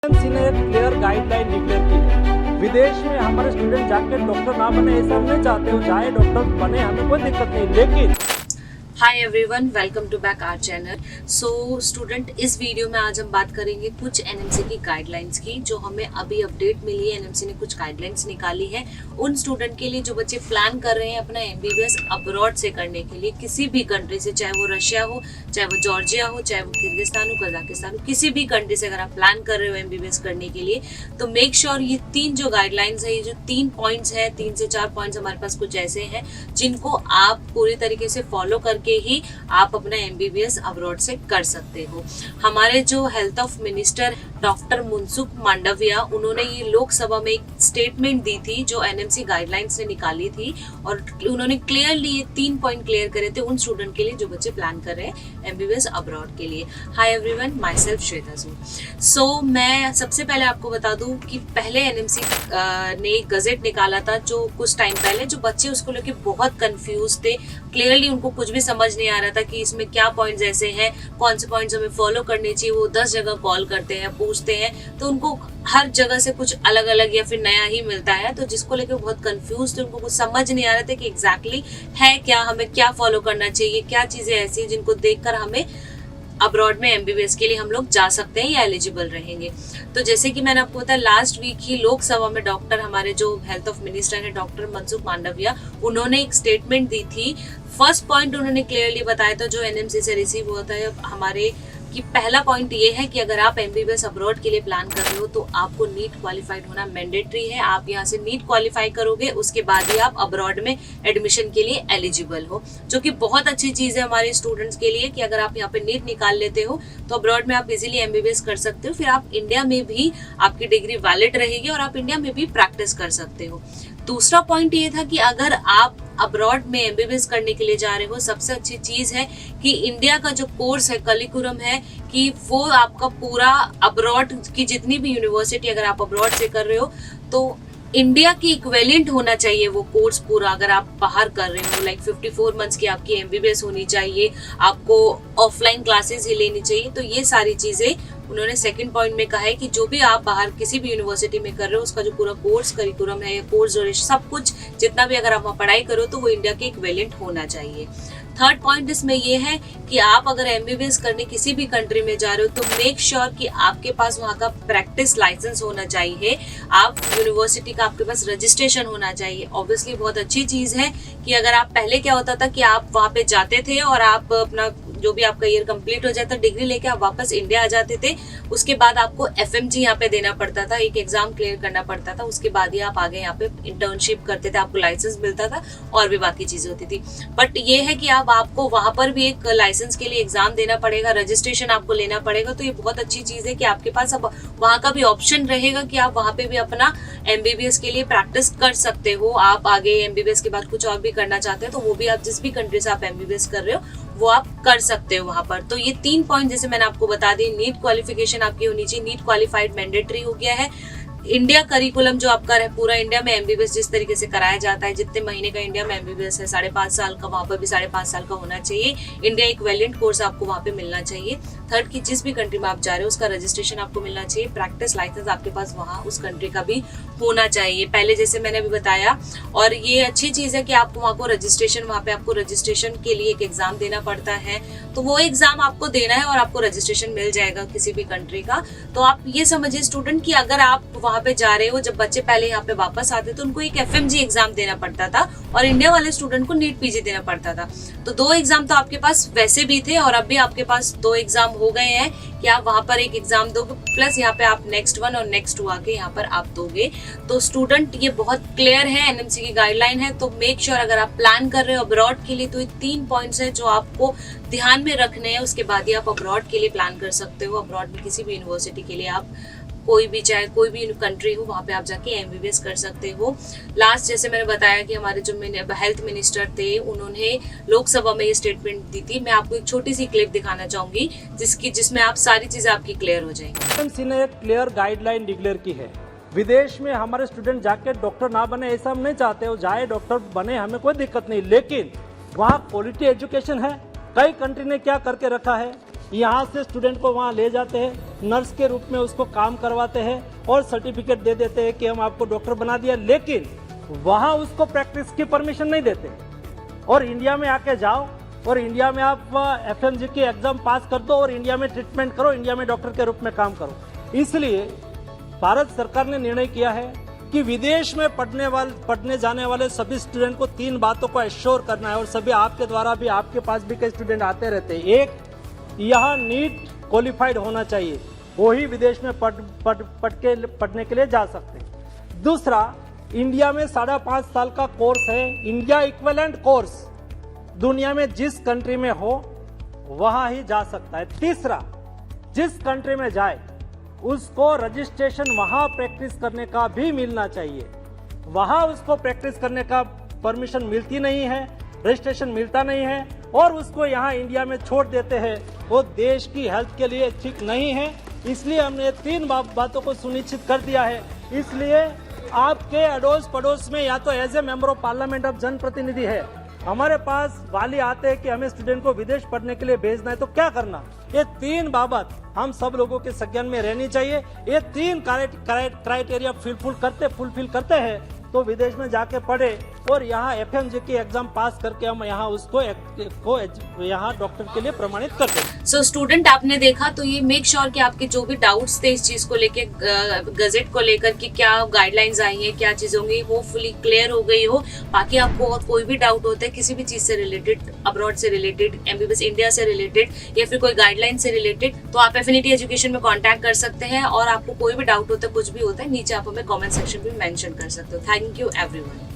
MC ने एक clear guideline declare की है। विदेश में हमारे स्टूडेंट जाके डॉक्टर ना बने ऐसा हम नहीं चाहते हो, चाहे डॉक्टर बने हमें कोई दिक्कत नहीं, लेकिन hi everyone, welcome to back our channel. So student, इस वीडियो में आज हम बात करेंगे कुछ एनएमसी की गाइडलाइंस की, जो हमें अभी अपडेट मिली है। एनएमसी ने कुछ गाइडलाइंस निकाली है उन स्टूडेंट के लिए जो बच्चे प्लान कर रहे हैं अपना एमबीबीएस अब्रॉड से करने के लिए, किसी भी कंट्री से, चाहे वो रशिया हो, चाहे वो जॉर्जिया हो, चाहे वो किर्गिस्तान हो, कजाकिस्तान हो, किसी भी कंट्री से अगर आप प्लान कर रहे हो एमबीबीएस करने के लिए, तो मेक श्योर ये तीन जो गाइडलाइंस है, ये जो 3 पॉइंट्स है, 3 से 4 पॉइंट्स हमारे पास कुछ ऐसे हैं जिनको आप पूरी तरीके से फॉलो करके ही आप अपना एमबीबीएस अब्रॉड से कर सकते हो। हमारे जो health of minister doctor Mansukh Mandaviya, उन्होंने ये लोकसभा में एक स्टेटमेंट दी थी जो एनएमसी गाइडलाइंस ने निकाली थी, और उन्होंने क्लियरली ये 3 पॉइंट क्लियर करे थे उन स्टूडेंट के लिए जो बच्चे प्लान कर रहे हैं एमबीबीएस अब्रॉड के लिए। Hi everyone, my self Shweta जू। सो मैं सबसे पहले आपको बता दूं कि पहले एनएमसी ने एक गजेट निकाला था जो कुछ टाइम पहले, जो बच्चे उसको लेके बहुत कंफ्यूज थे। क्लियरली उनको कुछ भी समझ नहीं आ रहा था कि इसमें क्या पॉइंट्स ऐसे हैं, कौन से पॉइंट्स हमें फॉलो करने चाहिए। वो 10 जगह कॉल करते हैं, पूछते हैं, तो उनको हर जगह से कुछ अलग अलग या फिर नया ही मिलता है, तो जिसको लेकर बहुत कंफ्यूज थे, उनको कुछ समझ नहीं आ रहा था कि एग्जैक्टली है क्या, हमें क्या फॉलो करना चाहिए, क्या चीजें ऐसी हैं जिनको देखकर हमें अब्रॉड में एमबीबीएस के लिए हम लोग जा सकते हैं या एलिजिबल रहेंगे। तो जैसे कि मैंने आपको बताया, लास्ट वीक ही लोकसभा में डॉक्टर, हमारे जो हेल्थ ऑफ मिनिस्टर है डॉक्टर मनसुख मांडविया, उन्होंने एक स्टेटमेंट दी थी। फर्स्ट पॉइंट उन्होंने क्लियरली बताया था जो एनएमसी से रिसीव हुआ था हमारे, कि पहला पॉइंट ये है कि अगर आप एमबीबीएस अब्रॉड के लिए प्लान कर रहे हो तो आपको नीट क्वालिफाइड होना मैंडेटरी है। आप यहाँ से नीट क्वालिफाई करोगे, उसके बाद ही आप अब्रॉड में एडमिशन के लिए एलिजिबल हो, जो कि बहुत अच्छी चीज है हमारे स्टूडेंट्स के लिए कि अगर आप यहाँ पे नीट निकाल लेते हो तो अब्रॉड में आप इजीली एमबीबीएस कर सकते हो। फिर आप इंडिया में भी आपकी डिग्री वैलिड रहेगी और आप इंडिया में भी प्रैक्टिस कर सकते हो। दूसरा पॉइंट ये था कि अगर आप अब्रॉड में एमबीबीएस करने के लिए जा रहे हो, सबसे अच्छी चीज है कि इंडिया का जो कोर्स है, करिकुलम है, कि वो आपका पूरा अब्रॉड की जितनी भी यूनिवर्सिटी अगर आप अब्रॉड से कर रहे हो तो इंडिया की इक्विवेलेंट होना चाहिए वो कोर्स पूरा। अगर आप बाहर कर रहे हो, लाइक 54 मंथ्स की आपकी एमबीबीएस होनी चाहिए, आपको ऑफलाइन क्लासेस ही लेनी चाहिए। तो ये सारी चीजें उन्होंने सेकंड पॉइंट में कहा है कि जो भी आप बाहर किसी भी यूनिवर्सिटी में कर रहे हो, उसका जो पूरा कोर्स करिकुलम है, कोर्स ड्यूरेशन, सब कुछ जितना भी अगर आप वहाँ पढ़ाई करो तो वो इंडिया के इक्विवेलेंट होना चाहिए। थर्ड पॉइंट इसमें ये है कि आप अगर एमबीबीएस करने किसी भी कंट्री में जा रहे हो तो मेक श्योर कि आपके पास वहाँ का प्रैक्टिस लाइसेंस होना चाहिए, आप यूनिवर्सिटी का आपके पास रजिस्ट्रेशन होना चाहिए। ऑब्वियसली बहुत अच्छी चीज है कि अगर आप पहले क्या होता था कि आप वहाँ पे जाते थे और आप अपना जो भी आपका ईयर कंप्लीट हो जाता, डिग्री लेके आप वापस इंडिया आ जाते थे, उसके बाद आपको एफएमजी यहाँ पे देना पड़ता था, एक एग्जाम क्लियर करना पड़ता था, उसके बाद ही आप आगे यहाँ पे इंटर्नशिप करते थे, आपको लाइसेंस मिलता था और भी बाकी चीजें होती थी। बट ये है कि अब आपको वहां पर भी एक लाइसेंस के लिए एग्जाम देना पड़ेगा, रजिस्ट्रेशन आपको लेना पड़ेगा। तो ये बहुत अच्छी चीज है कि आपके पास अब वहां का भी ऑप्शन रहेगा कि आप वहां पे भी अपना एमबीबीएस के लिए प्रैक्टिस कर सकते हो। आप आगे एमबीबीएस के बाद कुछ और भी करना चाहते हो तो वो भी आप जिस भी कंट्री से आप एमबीबीएस कर रहे हो वो आप कर सकते हो वहां पर। तो ये 3 पॉइंट जैसे मैंने आपको बता दी, नीट क्वालिफिकेशन आपकी होनी चाहिए, नीट क्वालिफाइड मैंडेटरी हो गया है। इंडिया करिकुलम जो आपका है, पूरा इंडिया में एमबीबीएस जिस तरीके से कराया जाता है, जितने महीने का इंडिया में एमबीबीएस है, 5.5 साल का, वहां पर भी 5.5 साल का होना चाहिए। इंडिया इक्विवेलेंट कोर्स आपको वहां पे मिलना चाहिए। थर्ड, की जिस भी कंट्री में आप जा रहे हो उसका रजिस्ट्रेशन आपको मिलना चाहिए, प्रैक्टिस लाइसेंस आपके पास वहाँ उस कंट्री का भी होना चाहिए, पहले जैसे मैंने अभी बताया। और ये अच्छी चीज है कि आपको वहाँ को रजिस्ट्रेशन, वहाँ पे आपको रजिस्ट्रेशन के लिए एक एग्जाम देना पड़ता है, तो वो एग्जाम आपको देना है और आपको रजिस्ट्रेशन मिल जाएगा किसी भी कंट्री का। तो आप ये समझिए स्टूडेंट कि अगर आप वहाँ पे जा रहे हो, जब बच्चे पहले यहाँ पे वापस आते तो उनको एक एफएमजी एग्जाम देना पड़ता था और इंडिया वाले स्टूडेंट को नीट पीजी देना पड़ता था। तो 2 एग्जाम तो आपके पास वैसे भी थे और अब भी आपके पास 2 एग्जाम हो गए हैं कि आप वहां पर एक एग्जाम दोगे, प्लस यहाँ पे आप नेक्स्ट 1 और नेक्स्ट 2 आके यहाँ पर आप दोगे। तो स्टूडेंट ये बहुत क्लियर है, एनएमसी की गाइडलाइन है। तो मेक श्योर अगर आप प्लान कर रहे हो अब्रॉड के लिए तो ये 3 पॉइंट्स हैं जो आपको ध्यान में रखने हैं, उसके बाद ही आप अब्रॉड के लिए प्लान कर सकते हो। अब्रॉड में किसी भी यूनिवर्सिटी के लिए आप कोई भी, चाहे कोई भी कंट्री हो, वहाँ पे आप जाके एमबीबीएस कर सकते हो। लास्ट जैसे मैंने बताया कि हमारे जो हेल्थ मिनिस्टर थे, उन्होंने लोकसभा में ये स्टेटमेंट दी थी। मैं आपको एक छोटी सी क्लिप दिखाना चाहूंगी जिसमें आप सारी चीजें आपकी क्लियर हो जाएंगी। एमसी ने एक क्लियर गाइडलाइन डिक्लेयर की है। विदेश में हमारे स्टूडेंट जाके डॉक्टर ना बने ऐसा हम नहीं चाहते हो, चाहे डॉक्टर बने हमें कोई दिक्कत नहीं, लेकिन वहाँ क्वालिटी एजुकेशन है। कई कंट्री ने क्या करके रखा है यहाँ से स्टूडेंट को वहाँ ले जाते हैं, नर्स के रूप में उसको काम करवाते हैं और सर्टिफिकेट दे देते हैं कि हम आपको डॉक्टर बना दिया, लेकिन वहाँ उसको प्रैक्टिस की परमिशन नहीं देते। और इंडिया में आके जाओ और इंडिया में आप FMG की एग्जाम पास कर दो और इंडिया में ट्रीटमेंट करो, इंडिया में डॉक्टर के रूप में काम करो। इसलिए भारत सरकार ने निर्णय किया है कि विदेश में पढ़ने जाने वाले सभी स्टूडेंट को 3 बातों को एश्योर करना है, और सभी आपके द्वारा भी, आपके पास भी कई स्टूडेंट आते रहते हैं। एक, यहाँ नीट क्वालिफाइड होना चाहिए, वही विदेश में पढ़ने के लिए जा सकते हैं। दूसरा, इंडिया में 5.5 साल का कोर्स है, इंडिया इक्विवेलेंट कोर्स, दुनिया में जिस कंट्री में हो वहां ही जा सकता है। तीसरा, जिस कंट्री में जाए उसको रजिस्ट्रेशन वहां प्रैक्टिस करने का भी मिलना चाहिए। वहां उसको प्रैक्टिस करने का परमिशन मिलती नहीं है, रजिस्ट्रेशन मिलता नहीं है, और उसको यहाँ इंडिया में छोड़ देते हैं, वो देश की हेल्थ के लिए ठीक नहीं है। इसलिए हमने 3 बातों को सुनिश्चित कर दिया है। इसलिए आपके अड़ोस पड़ोस में या तो as a member of parliament of जनप्रतिनिधि है, हमारे पास वाली आते हैं कि हमें स्टूडेंट को विदेश पढ़ने के लिए भेजना है, तो क्या करना, ये 3 बाबत हम सब लोगों के संज्ञान में रहनी चाहिए। ये 3 क्राइटेरिया फुलफिल करते हैं तो विदेश में जाके पढ़े और यहाँ FMG की एग्जाम पास करके हम यहाँ उसको यहाँ डॉक्टर के लिए प्रमाणित कर दें। सो स्टूडेंट, आपने देखा, तो ये मेक श्योर कि आपके जो भी डाउट्स थे इस चीज को लेके, गजेट को लेकर कि क्या गाइडलाइंस आई है, क्या चीज होंगी, वो फुली क्लियर हो गई हो। बाकी आपको और कोई भी डाउट होता है किसी भी चीज से रिलेटेड, अब्रॉड से रिलेटेड, MBBS इंडिया से रिलेटेड या फिर कोई गाइडलाइन से रिलेटेड, तो आप एफिनिटी एजुकेशन में कॉन्टैक्ट कर सकते हैं। और आपको कोई भी डाउट होता है, कुछ भी होता है, नीचे आप हमें कॉमेंट सेक्शन में मेंशन कर सकते हो। Thank you everyone.